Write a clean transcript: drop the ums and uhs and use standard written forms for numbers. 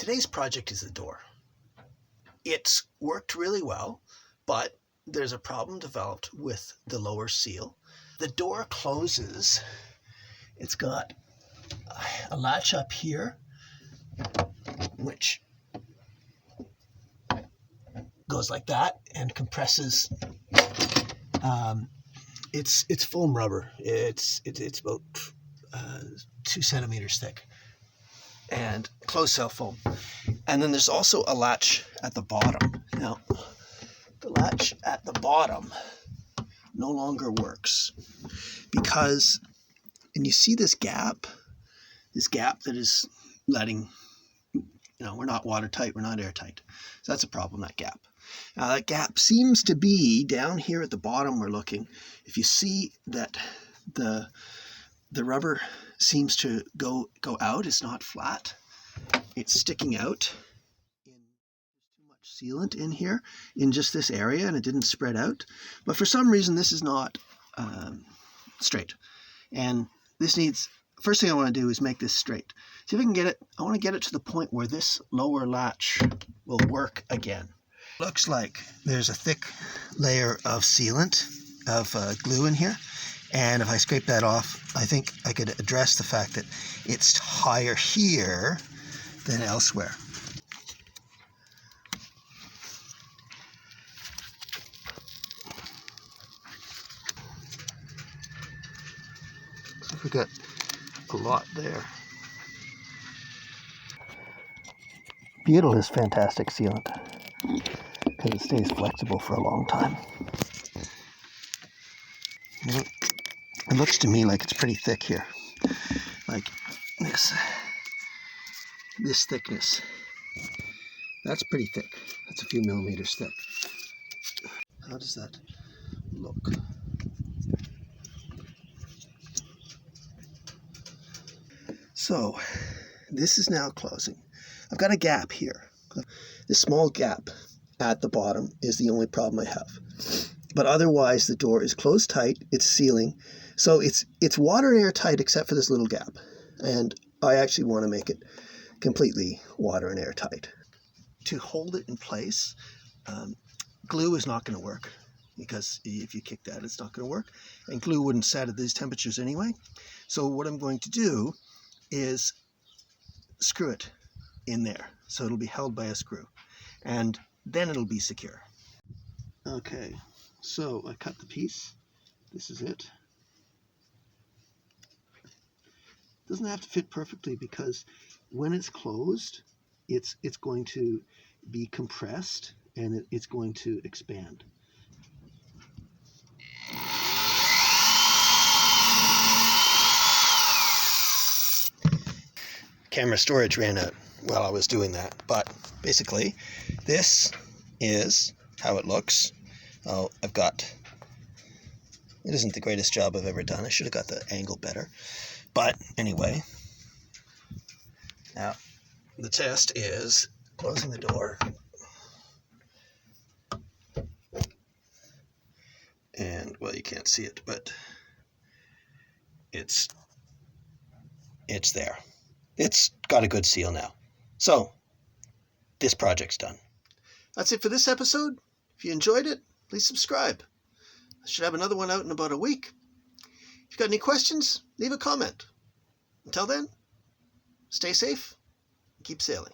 Today's project is the door. It's worked really well, but there's a problem developed with the lower seal. The door closes. It's got a latch up here, which goes like that and compresses. It's foam rubber. It's about 2 centimeters thick, and closed cell foam. And then there's also a latch at the bottom. Now, the latch at the bottom no longer works because, and you see this gap that is letting, we're not watertight, we're not airtight. So that's a problem, that gap. Now that gap seems to be down here at the bottom we're looking. If you see that the rubber seems to go out, it's not flat. It's sticking out. There's too much sealant in here in just this area, and it didn't spread out. But for some reason, this is not straight. And this needs, first thing I want to do is make this straight. See if I can get it, I want to get it to the point where this lower latch will work again. Looks like there's a thick layer of sealant, of glue in here. And if I scrape that off, I think I could address the fact that it's higher here than elsewhere. So we got a lot there. Butyl is fantastic sealant because it stays flexible for a long time. It looks to me like it's pretty thick here, like this thickness. That's pretty thick. That's a few millimeters thick. How does that look? So this is now closing. I've got a gap here. This small gap at the bottom is the only problem I have. But otherwise the door is closed tight, it's sealing. So it's water and airtight except for this little gap. And I actually want to make it completely water and airtight. To hold it in place, glue is not going to work, because if you kick that, it's not going to work. And glue wouldn't set at these temperatures anyway. So what I'm going to do is screw it in there. So it'll be held by a screw. And then it'll be secure. Okay, so I cut the piece. This is it. Doesn't have to fit perfectly because when it's closed, it's going to be compressed and it's going to expand. Camera storage ran out while I was doing that, but basically this is how it looks. Oh, it isn't the greatest job I've ever done. I should have got the angle better. But anyway, now the test is closing the door. And, well, you can't see it, but it's there. It's got a good seal now. So, this project's done. That's it for this episode. If you enjoyed it, please subscribe. I should have another one out in about a week. If you've got any questions, leave a comment. Until then, stay safe and keep sailing.